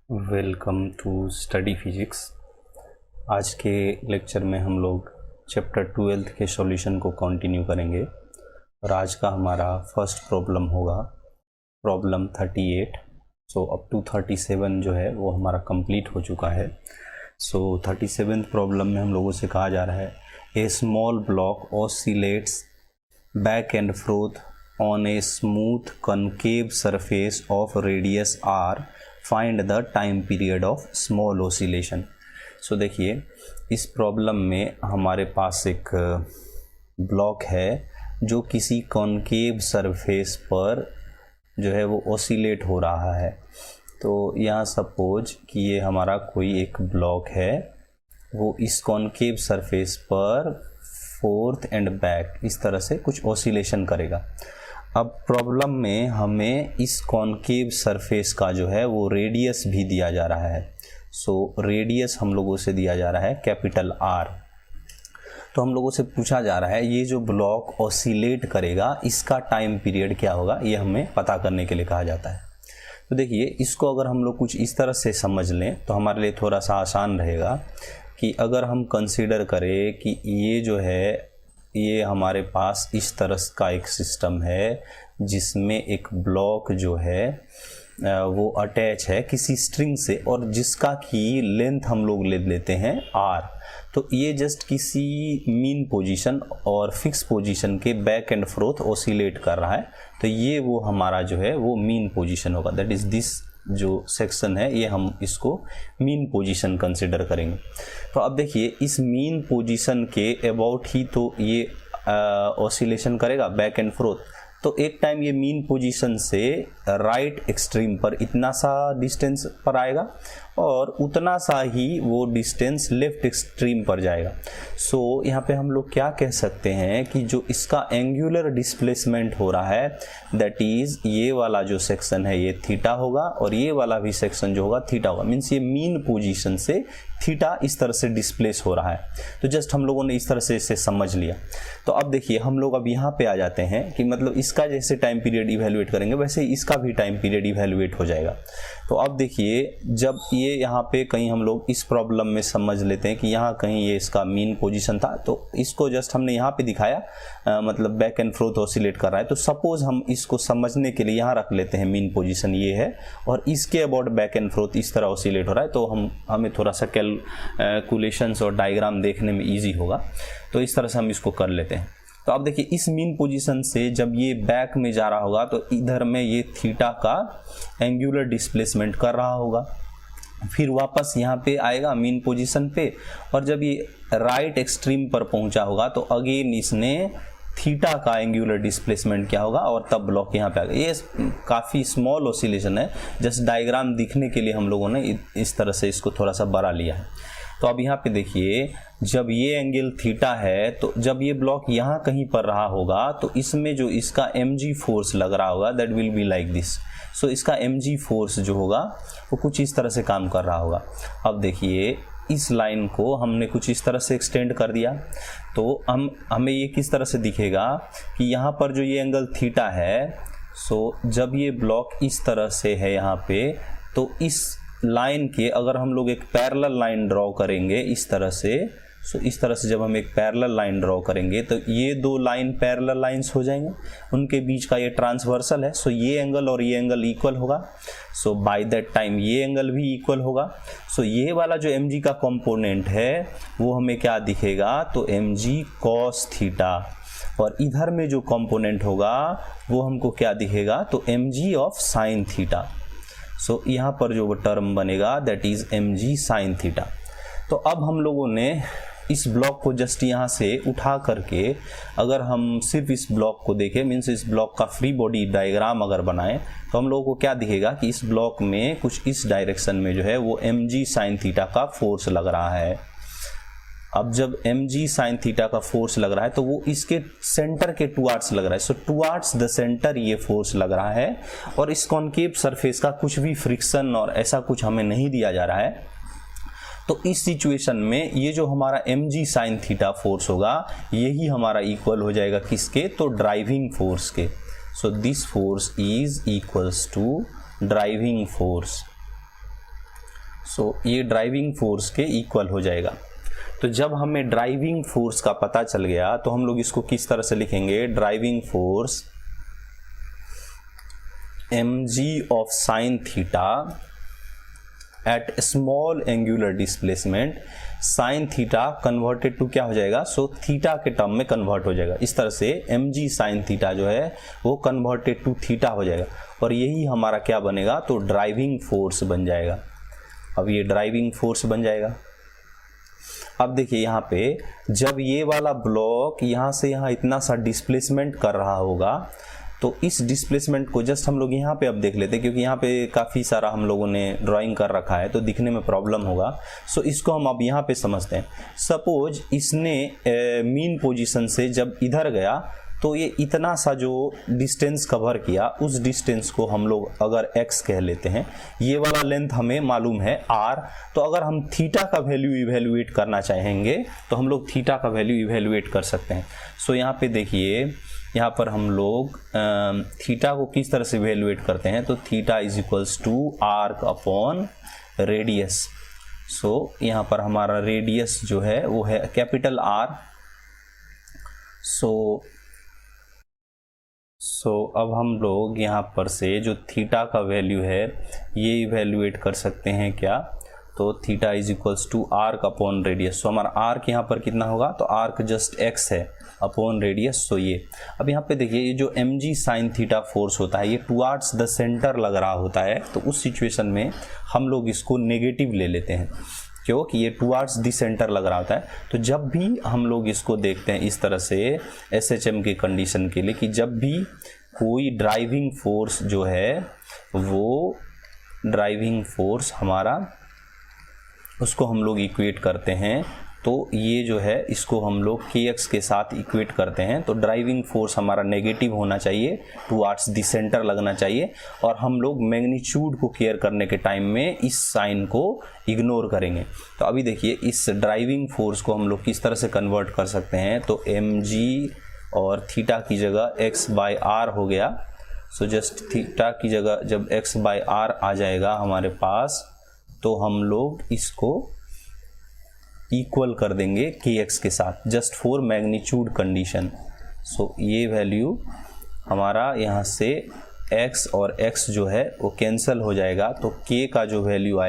Welcome to study physics. आज के lecture में हम लोग चैप्टर 12 के सॉल्यूशन को कंटिन्यू करेंगे और आज का हमारा फर्स्ट प्रॉब्लम होगा प्रॉब्लम 38। सो अप टू 37 जो है वो हमारा कंप्लीट हो चुका है। सो 37th प्रॉब्लम में हम लोगों से कहा जा रहा है a small block oscillates back and forth on a smooth concave surface of radius R, find the time period of small oscillation. So देखिए, इस प्रॉब्लम में हमारे पास एक ब्लॉक है जो किसी कॉन्केव सरफेस पर जो है वो ऑसिलेट हो रहा है। तो यहाँ सपोज कि ये हमारा कोई एक ब्लॉक है, वो इस कॉन्केव सरफेस पर फोर्थ एंड बैक इस तरह से कुछ ऑसिलेशन करेगा। अब प्रॉब्लम में हमें इस कॉन्केव सरफेस का जो है वो रेडियस भी दिया जा रहा है। सो रेडियस हम लोगों से दिया जा रहा है कैपिटल आर। तो हम लोगों से पूछा जा रहा है ये जो ब्लॉक ऑसिलेट करेगा इसका टाइम पीरियड क्या होगा, ये हमें पता करने के लिए कहा जाता है। तो देखिए, इसको अगर हम लोग कुछ इस तरह से समझ लें तो हमारे लिए थोड़ा सा आसान रहेगा कि अगर हम कंसीडर करें कि ये जो है ये हमारे पास इस तरह का एक सिस्टम है जिसमें एक ब्लॉक जो है वो अटैच है किसी स्ट्रिंग से और जिसका की लेंथ हम लोग ले लेते हैं आर। तो ये जस्ट किसी मीन पोजीशन और फिक्स पोजीशन के बैक एंड फ्रोथ ऑसिलेट कर रहा है। तो ये वो हमारा जो है वो मीन पोजीशन होगा। दैट इज दिस जो सेक्शन है ये हम इसको मीन पोजीशन कंसिडर करेंगे। तो अब देखिए, इस मीन पोजीशन के अबाउट ही तो ये ऑसिलेशन करेगा बैक एंड फ्रोथ। तो एक टाइम ये मीन पोजीशन से राइट एक्सट्रीम पर इतना सा डिस्टेंस पर आएगा और उतना सा ही वो डिस्टेंस लेफ्ट एक्सट्रीम पर जाएगा। सो यहाँ पे हम लोग क्या कह सकते हैं कि जो इसका एंगुलर डिस्प्लेसमेंट हो रहा है दैट इज ये वाला जो सेक्शन है ये थीटा होगा और ये वाला भी सेक्शन जो होगा थीटा होगा। मीन्स ये मीन पोजीशन से थीटा इस तरह से डिस्प्लेस हो रहा है। तो जस्ट हम लोगों ने इस तरह से इसे समझ लिया। तो अब देखिए, हम लोग अब यहाँ पे आ जाते हैं कि मतलब इसका जैसे टाइम पीरियड इवैल्यूएट करेंगे वैसे ही इसका भी टाइम पीरियड इवैल्यूएट हो जाएगा। तो अब देखिए, जब ये यहाँ पे कहीं हम लोग इस प्रॉब्लम में समझ लेते हैं कि यहाँ कहीं ये इसका मीन पोजीशन था, तो इसको जस्ट हमने यहाँ पे दिखाया मतलब बैक एंड फ्रोथ ऑसिलेट कर रहा है। तो सपोज हम इसको समझने के लिए यहाँ रख लेते हैं मीन पोजीशन ये है और इसके अबाउट बैक एंड फ्रोथ इस तरह ऑसिलेट हो रहा है। तो हमें थोड़ा सा कैलकुलेशंस और डायग्राम देखने में ईजी होगा। तो इस तरह से हम इसको कर लेते हैं। तो अब देखिए, इस मीन पोजीशन से जब ये बैक में जा रहा होगा तो इधर में ये थीटा का एंगुलर डिस्प्लेसमेंट कर रहा होगा, फिर वापस यहाँ पे आएगा मीन पोजीशन पे और जब ये राइट एक्सट्रीम पर पहुंचा होगा तो अगेन इसने थीटा का एंगुलर डिस्प्लेसमेंट क्या होगा और तब ब्लॉक यहाँ पे आ गया। ये काफ़ी स्मॉल ऑसिलेशन है, जस्ट डायग्राम दिखने के लिए हम लोगों ने इस तरह से इसको थोड़ा सा बड़ा लिया है। तो अब यहाँ पे देखिए, जब ये एंगल थीटा है तो जब ये ब्लॉक यहाँ कहीं पर रहा होगा तो इसमें जो इसका mg फोर्स लग रहा होगा that will be like this. So इसका mg फोर्स जो होगा वो कुछ इस तरह से काम कर रहा होगा। अब देखिए, इस लाइन को हमने कुछ इस तरह से एक्सटेंड कर दिया तो हमें ये किस तरह से दिखेगा कि यहाँ पर जो ये एंगल थीटा है, सो जब ये ब्लॉक इस तरह से है यहाँ पे तो इस लाइन के अगर हम लोग एक पैरेलल लाइन ड्रॉ करेंगे इस तरह से, सो इस तरह से जब हम एक पैरेलल लाइन ड्रॉ करेंगे तो ये दो लाइन पैरेलल लाइंस हो जाएंगे, उनके बीच का ये ट्रांसवर्सल है। सो ये एंगल और ये एंगल इक्वल होगा। सो बाय दैट टाइम ये एंगल भी इक्वल होगा। सो ये वाला जो mg का कंपोनेंट है वो हमें क्या दिखेगा, तो mg cos थीटा, और इधर में जो कंपोनेंट होगा वो हमको क्या दिखेगा, तो mg ऑफ साइन थीटा। सो यहाँ पर जो टर्म बनेगा that is mg sine theta. तो अब हम लोगों ने इस ब्लॉक को जस्ट यहाँ से उठा करके अगर हम सिर्फ इस ब्लॉक को देखें, मीन्स इस ब्लॉक का फ्री बॉडी डायग्राम अगर बनाएं तो हम लोगों को क्या दिखेगा कि इस ब्लॉक में कुछ इस डायरेक्शन में जो है वो mg साइन थीटा का फोर्स लग रहा है। अब जब mg साइन थीटा का फोर्स लग रहा है तो वो इसके सेंटर के टुवार्ड्स लग रहा है। सो टुवार्ड्स द सेंटर ये फोर्स लग रहा है और इस कॉन्केव सरफेस का कुछ भी फ्रिक्शन और ऐसा कुछ हमें नहीं दिया जा रहा है। तो इस सिचुएशन में ये जो हमारा mg साइन थीटा फोर्स होगा यही हमारा इक्वल हो जाएगा किसके, तो ड्राइविंग फोर्स के। So this force is equals to driving force. So ये ड्राइविंग फोर्स के इक्वल हो जाएगा। तो जब हमें ड्राइविंग फोर्स का पता चल गया तो हम लोग इसको किस तरह से लिखेंगे, driving force mg of sine theta at small angular displacement, sine theta converted to क्या हो जाएगा, सो थीटा के टर्म में कन्वर्ट हो जाएगा। इस तरह से mg साइन थीटा जो है वो कन्वर्टेड टू थीटा हो जाएगा और यही हमारा क्या बनेगा, तो ड्राइविंग फोर्स बन जाएगा। अब ये ड्राइविंग फोर्स बन जाएगा। अब देखिए यहाँ पे जब ये वाला ब्लॉक यहाँ से यहाँ इतना सा डिस्प्लेसमेंट कर रहा होगा तो इस डिस्प्लेसमेंट को जस्ट हम लोग यहाँ पे अब देख लेते हैं, क्योंकि यहाँ पे काफ़ी सारा हम लोगों ने ड्राइंग कर रखा है तो दिखने में प्रॉब्लम होगा। सो इसको हम अब यहाँ पे समझते हैं। सपोज इसने मीन पोजीशन से जब इधर गया तो ये इतना सा जो डिस्टेंस कवर किया, उस डिस्टेंस को हम लोग अगर x कह लेते हैं, ये वाला लेंथ हमें मालूम है r, तो अगर हम थीटा का वैल्यू इवेल्युएट करना चाहेंगे तो हम लोग थीटा का वैल्यू इवेल्युएट कर सकते हैं। सो यहाँ पे देखिए, यहाँ पर हम लोग थीटा को किस तरह से इवेल्युएट करते हैं, तो theta is equals to arc upon radius. So यहाँ पर हमारा रेडियस जो है वो है कैपिटल R। सो अब हम लोग यहाँ पर से जो थीटा का वैल्यू है ये इवेल्युएट कर सकते हैं क्या, तो theta is equals to arc upon radius. So हमारा आर्क यहाँ पर कितना होगा, तो आर्क जस्ट x है अपॉन रेडियस। सो ये अब यहाँ पे देखिए, ये जो mg साइन थीटा फोर्स होता है ये टुवार्ड्स द सेंटर लग रहा होता है, तो उस सिचुएशन में हम लोग इसको नेगेटिव ले लेते हैं, क्योंकि ये टुवार्ड्स द सेंटर लग रहा होता है। तो जब भी हम लोग इसको देखते हैं इस तरह से SHM की कंडीशन के लिए, कि जब भी कोई ड्राइविंग फोर्स जो है वो ड्राइविंग फोर्स हमारा उसको हम लोग इक्वेट करते हैं, तो ये जो है इसको हम लोग kx के साथ इक्वेट करते हैं, तो ड्राइविंग फोर्स हमारा नेगेटिव होना चाहिए, टुवार्ड्स द सेंटर लगना चाहिए, और हम लोग मैग्नीट्यूड को केयर करने के टाइम में इस साइन को इग्नोर करेंगे। तो अभी देखिए इस ड्राइविंग फोर्स को हम लोग किस तरह से कन्वर्ट कर सकते हैं, तो mg और थीटा की जगह x बाई आर हो गया। सो जस्ट थीटा की जगह जब x बाई आर आ जाएगा हमारे पास, तो हम लोग इसको इक्वल कर देंगे kx के साथ, जस्ट फॉर मैग्नीट्यूड कंडीशन। सो ये वैल्यू हमारा यहाँ से x और x जो है वो कैंसिल हो जाएगा, तो k का जो वैल्यू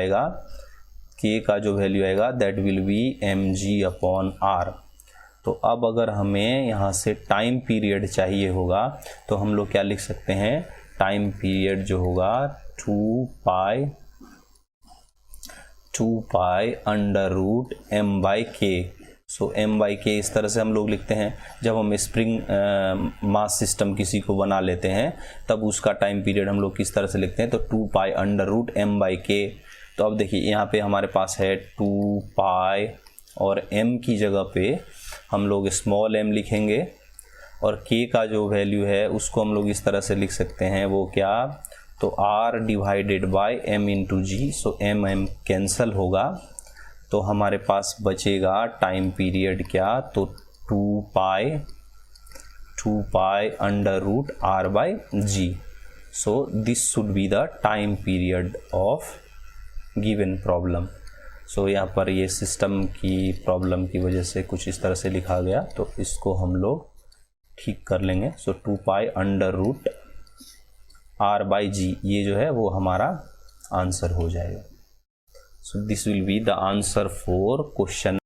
आएगा that will B mg upon r। तो अब अगर हमें यहाँ से टाइम पीरियड चाहिए होगा तो हम लोग क्या लिख सकते हैं, टाइम पीरियड जो होगा 2 pi under root m by K. So m by के इस तरह से हम लोग लिखते हैं। जब हम स्प्रिंग मास सिस्टम किसी को बना लेते हैं तब उसका टाइम पीरियड हम लोग किस तरह से लिखते हैं, तो 2 pi under root m by K. तो अब देखिए यहाँ पे हमारे पास है 2 पाई और m की जगह पे हम लोग स्मॉल m लिखेंगे, और k का जो वैल्यू है उसको हम लोग इस तरह से लिख सकते हैं, वो क्या, तो r divided by m into G. So m cancel होगा, तो हमारे पास बचेगा टाइम पीरियड क्या, तो 2 pi under root r by G. So this should be the time period of given problem. So यहाँ पर ये सिस्टम की प्रॉब्लम की वजह से कुछ इस तरह से लिखा गया, तो इसको हम लोग ठीक कर लेंगे। So 2 pi under root r by G, ये जो है वो हमारा आंसर हो जाएगा। So this will be the answer for question